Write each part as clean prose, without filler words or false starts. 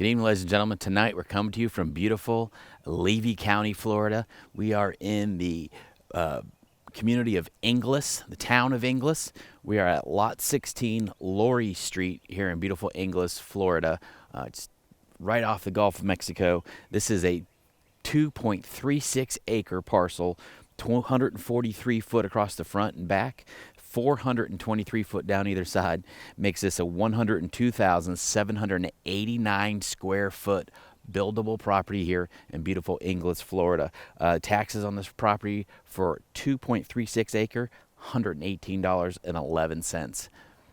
Good evening, ladies and gentlemen. Tonight we're coming to you from beautiful Levy County, Florida. We are in the community of Inglis, the town of Inglis. We are at Lot 16, Laurie Street here in beautiful Inglis, Florida. It's right off the Gulf of Mexico. This is a 2.36 acre parcel, 243 foot across the front and back, 423 foot down either side. Makes this a 102,789 square foot buildable property here in beautiful Inglis, Florida. Taxes on this property for 2.36 acre, $118.11.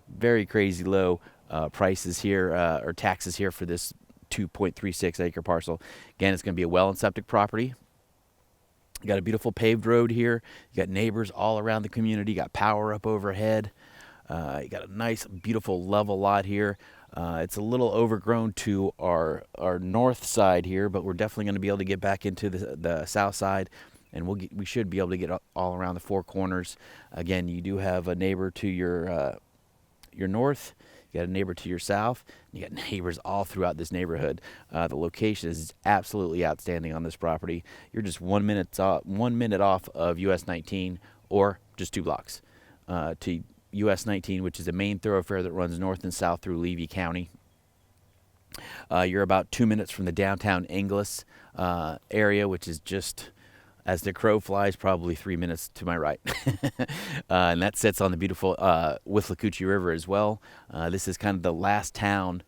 Very crazy low prices here, or taxes here for this 2.36 acre parcel. Again, it's going to be a well and septic property. You got a beautiful paved road here. You got neighbors all around the community. You got power up overhead. You got a nice, beautiful level lot here. It's a little overgrown to our north side here, but we're definitely going to be able to get back into the south side, and we should be able to get all around the four corners. Again, you do have a neighbor to your north. You got a neighbor to your south. You got neighbors all throughout this neighborhood. The location is absolutely outstanding on this property. You're just 1 minute off of US 19, or just 2 blocks to US 19, which is a main thoroughfare that runs north and south through Levy County. You're about 2 minutes from the downtown Inglis area, which is just, as the crow flies, probably 3 minutes to my right. And that sits on the beautiful Withlacoochee River as well. This is kind of the last town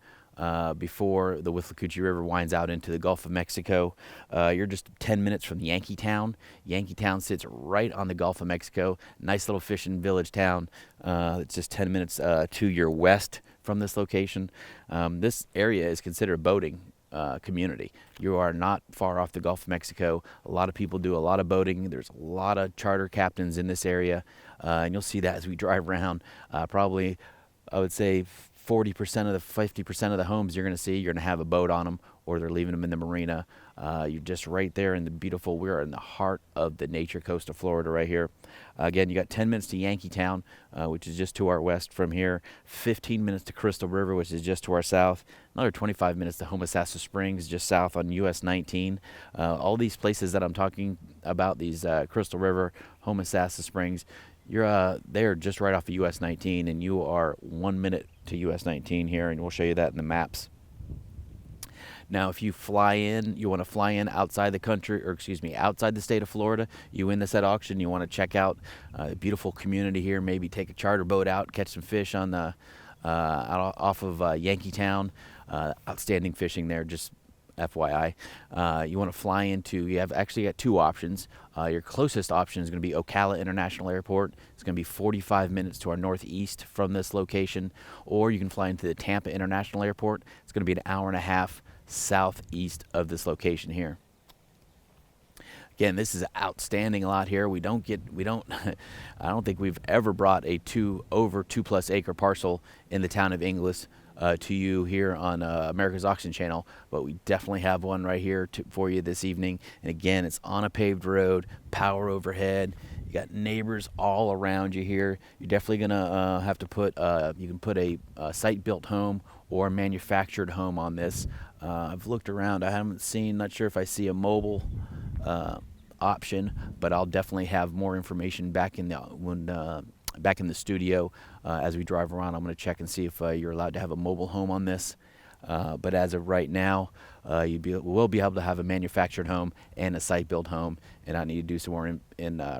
before the Withlacoochee River winds out into the Gulf of Mexico. You're just 10 minutes from Yankeetown. Yankeetown sits right on the Gulf of Mexico. Nice little fishing village town. It's just 10 minutes to your west from this location. This area is considered boating community. You are not far off the Gulf of Mexico. A lot of people do a lot of boating. There's a lot of charter captains in this area, and you'll see that as we drive around. Probably, I would say 40% of the 50% of the homes you're going to see, you're going to have a boat on them, or they're leaving them in the marina. You're just right there in the beautiful, we're in the heart of the nature coast of Florida right here. Again, you got 10 minutes to Yankeetown, which is just to our west from here. 15 minutes to Crystal River, which is just to our south. Another 25 minutes to Homosassa Springs, just south on US 19. All these places that I'm talking about, these Crystal River, Homosassa Springs, they're just right off of US 19, and you are 1 minute to US 19 here, and we'll show you that in the maps. Now, if you want to fly in outside the country, or excuse me, outside the state of Florida, you win this at auction, you want to check out the beautiful community here, maybe take a charter boat out, catch some fish on the off of Yankeetown. Outstanding fishing there, just FYI. You want to fly into, you have actually got 2 options. Your closest option is going to be Ocala International Airport. It's going to be 45 minutes to our northeast from this location, or you can fly into the Tampa International Airport. It's going to be an hour and a half southeast of this location here. Again, this is an outstanding lot here. I don't think we've ever brought a over 2+ acre parcel in the town of Inglis to you here on America's Auction Channel, but we definitely have one right here for you this evening. And again, it's on a paved road, power overhead. You got neighbors all around you here. You're definitely gonna have to put you can put a site-built home or a manufactured home on this. I've looked around. I haven't seen. Not sure if I see a mobile option, but I'll definitely have more information back in the studio as we drive around. I'm going to check and see if you're allowed to have a mobile home on this. But as of right now, we'll be able to have a manufactured home and a site-built home, and I need to do some more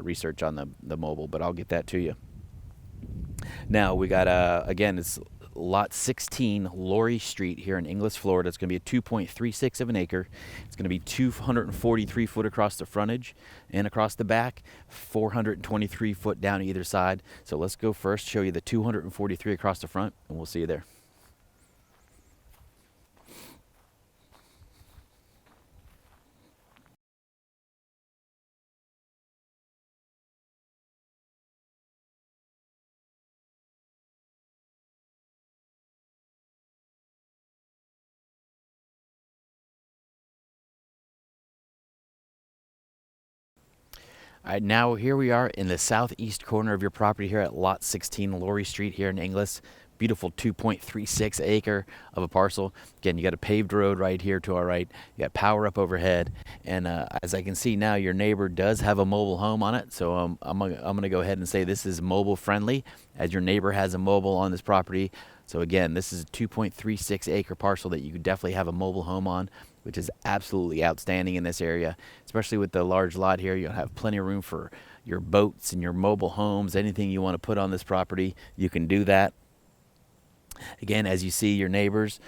research on the mobile, but I'll get that to you. Now, we got, again, it's Lot 16, Laurie Street here in Inglis, Florida. It's going to be a 2.36 of an acre. It's going to be 243 foot across the frontage and across the back, 423 foot down either side. So let's go first, show you the 243 across the front, and we'll see you there. All right, now here we are in the southeast corner of your property here at Lot 16, Laurie Street here in Inglis. beautiful 2.36 acre of a parcel. Again, you got a paved road right here to our right. You got power up overhead, and as I can see now, your neighbor does have a mobile home on it. So I'm gonna go ahead and say this is mobile friendly, as your neighbor has a mobile on this property. So again, this is a 2.36 acre parcel that you could definitely have a mobile home on, which is absolutely outstanding in this area, especially with the large lot here. You'll have plenty of room for your boats and your mobile homes. Anything you want to put on this property, you can do that. Again, as you see, your neighbors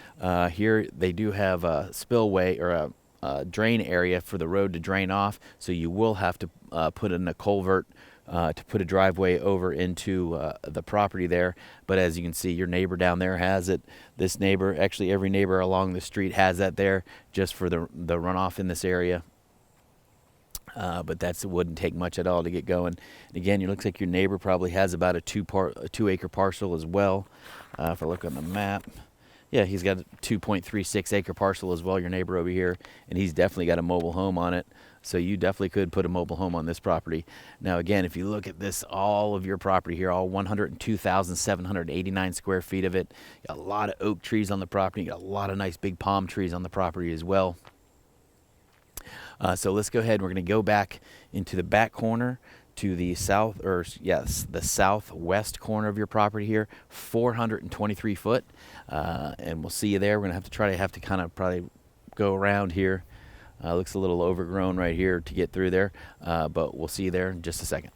here, they do have a spillway or a drain area for the road to drain off, so you will have to put in a culvert to put a driveway over into the property there. But as you can see, your neighbor down there has it. This neighbor, actually every neighbor along the street has that there, just for the runoff in this area. But it wouldn't take much at all to get going. And again, it looks like your neighbor probably has about a 2 acre parcel as well. If I look on the map, yeah, he's got a 2.36 acre parcel as well, your neighbor over here, and he's definitely got a mobile home on it. So you definitely could put a mobile home on this property. Now again, if you look at this, all of your property here, all 102,789 square feet of it, you got a lot of oak trees on the property, you got a lot of nice big palm trees on the property as well. So let's go ahead. We're going to go back into the back corner to the south, or yes, the southwest corner of your property here, 423 foot, and we'll see you there. We're going to have to kind of probably go around here. Looks a little overgrown right here to get through there, but we'll see you there in just a second.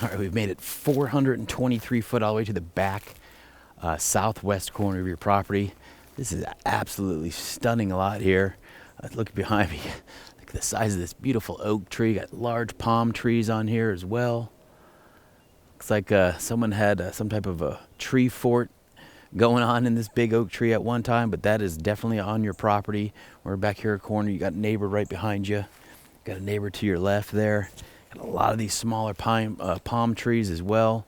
All right, we've made it 423 foot all the way to the back southwest corner of your property. This is absolutely stunning lot here. Look behind me. Look at the size of this beautiful oak tree. Got large palm trees on here as well. Looks like someone had some type of a tree fort going on in this big oak tree at one time, but that is definitely on your property. We're back here at the corner. You got a neighbor right behind you. Got a neighbor to your left there. Got a lot of these smaller palm trees as well.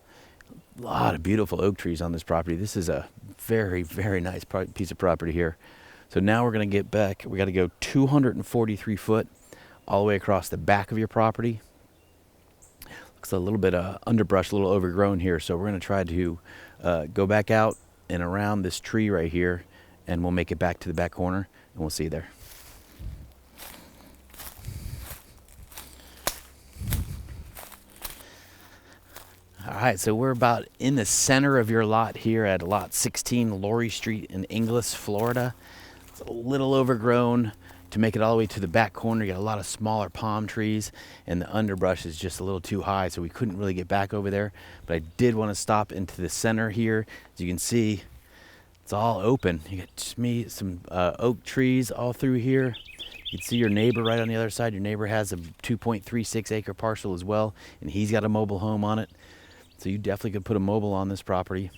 A lot of beautiful oak trees on this property. This is a very, very nice piece of property here. So now we're going to get back. We got to go 243 foot all the way across the back of your property. Looks a little bit underbrush, a little overgrown here. So we're going to try to go back out and around this tree right here, and we'll make it back to the back corner, and we'll see you there. All right, so we're about in the center of your lot here at lot 16 Laurie Street in Inglis, Florida. It's a little overgrown to make it all the way to the back corner. You got a lot of smaller palm trees, and the underbrush is just a little too high, so we couldn't really get back over there. But I did want to stop into the center here. As you can see, it's all open. You got some oak trees all through here. You can see your neighbor right on the other side. Your neighbor has a 2.36 acre parcel as well, and he's got a mobile home on it. So you definitely could put a mobile on this property.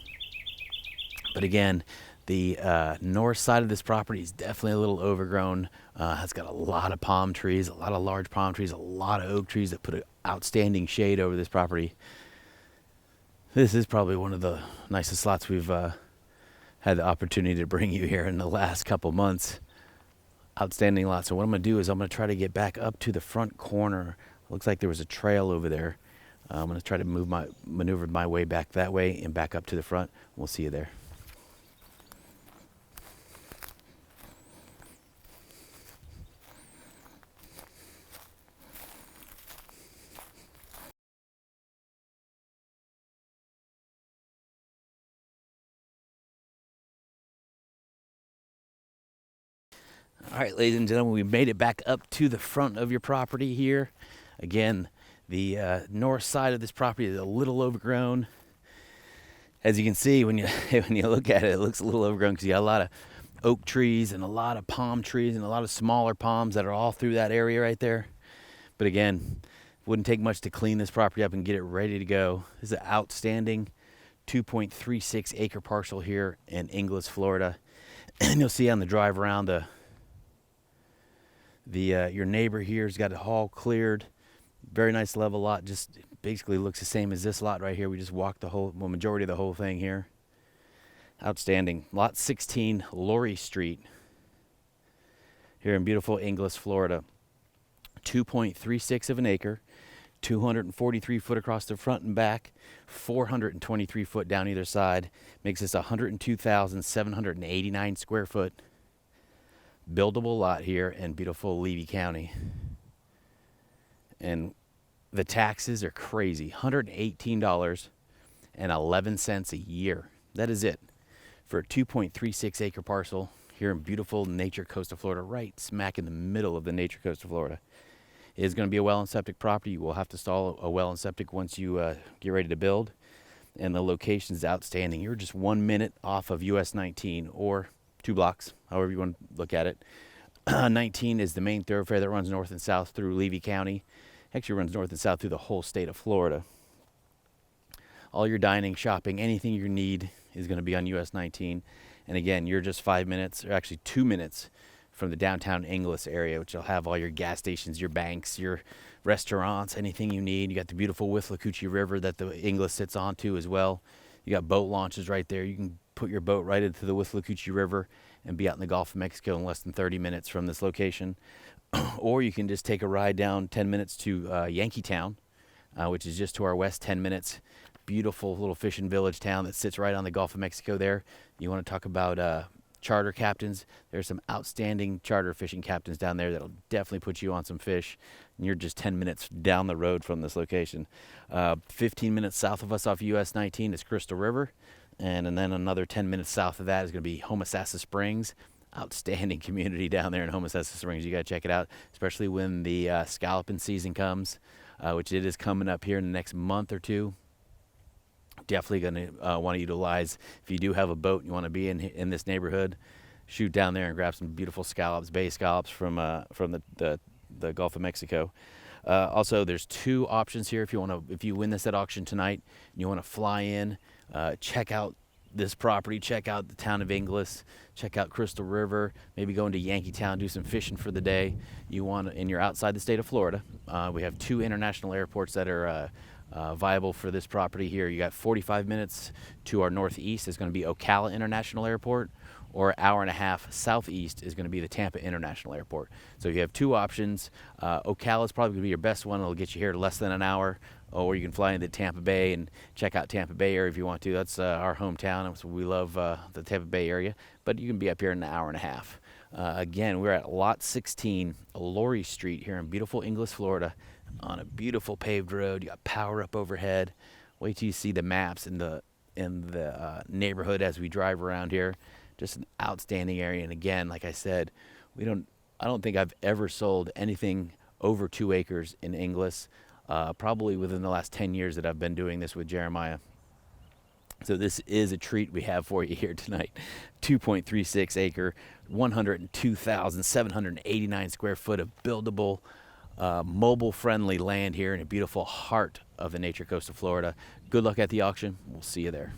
But again, the north side of this property is definitely a little overgrown. It's got a lot of palm trees, a lot of large palm trees, a lot of oak trees that put an outstanding shade over this property. This is probably one of the nicest lots we've had the opportunity to bring you here in the last couple months. Outstanding lot. So what I'm going to do is I'm going to try to get back up to the front corner. Looks like there was a trail over there. I'm going to try to maneuver my way back that way and back up to the front. We'll see you there. All right, ladies and gentlemen, we made it back up to the front of your property here. Again, the north side of this property is a little overgrown. As you can see, when you look at it, it looks a little overgrown because you got a lot of oak trees and a lot of palm trees and a lot of smaller palms that are all through that area right there. But again, it wouldn't take much to clean this property up and get it ready to go. This is an outstanding 2.36 acre parcel here in Inglis, Florida. And you'll see on the drive around The your neighbor here's got it all cleared. Very nice level lot. Just basically looks the same as this lot right here. We just walked the whole, well, majority of the whole thing here. Outstanding. Lot 16, Laurie Street, here in beautiful Inglis, Florida. 2.36 of an acre, 243 foot across the front and back, 423 foot down either side. Makes this 102,789 square foot buildable lot here in beautiful Levy County. And the taxes are crazy. $118.11 a year. That is it for a 2.36 acre parcel here in beautiful nature coast of Florida, right smack in the middle of the nature coast of Florida. It is going to be a well and septic property. You will have to install a well and septic once you get ready to build. And the location is outstanding. You're just 1 minute off of US 19, or 2 blocks, however you want to look at it. 19 is the main thoroughfare that runs north and south through Levy County. Actually runs north and south through the whole state of Florida. All your dining, shopping, anything you need is going to be on US 19. And again, you're just 5 minutes, or actually 2 minutes from the downtown Inglis area, which will have all your gas stations, your banks, your restaurants, anything you need. You got the beautiful Withlacoochee River that the Inglis sits onto as well. You got boat launches right there. You can put your boat right into the Withlacoochee River and be out in the Gulf of Mexico in less than 30 minutes from this location. Or you can just take a ride down 10 minutes to Yankeetown, which is just to our west, 10 minutes. Beautiful little fishing village town that sits right on the Gulf of Mexico there. You want to talk about charter captains? There's some outstanding charter fishing captains down there that'll definitely put you on some fish. And you're just 10 minutes down the road from this location. 15 minutes south of us off US 19 is Crystal River. And then another 10 minutes south of that is going to be Homosassa Springs. Outstanding community down there in Homosassa Springs. You got to check it out, especially when the scalloping season comes, which it is coming up here in the next month or two. Definitely going to want to utilize, if you do have a boat and you want to be in this neighborhood, shoot down there and grab some beautiful scallops, bay scallops from the Gulf of Mexico. Also, there's 2 options here if you win this at auction tonight and you want to fly in, check out this property, check out the town of Inglis, check out Crystal River, maybe go into Yankeetown, do some fishing for the day. And you're outside the state of Florida. We have 2 international airports that are viable for this property here. You got 45 minutes to our northeast is going to be Ocala International Airport, or hour and a half southeast is going to be the Tampa International Airport. So you have 2 options. Ocala is probably going to be your best one. It'll get you here in less than an hour. Or you can fly into Tampa Bay and check out Tampa Bay area if you want to. That's our hometown. So we love the Tampa Bay area. But you can be up here in an hour and a half. Again, we're at Lot 16, Laurie Street here in beautiful Inglis, Florida, on a beautiful paved road. You got power up overhead. Wait till you see the maps in the neighborhood as we drive around here. Just an outstanding area. And again, like I said, I don't think I've ever sold anything over 2 acres in Inglis. Probably within the last 10 years that I've been doing this with Jeremiah. So this is a treat we have for you here tonight. 2.36 acre, 102,789 square foot of buildable, mobile-friendly land here in a beautiful heart of the nature coast of Florida. Good luck at the auction. We'll see you there.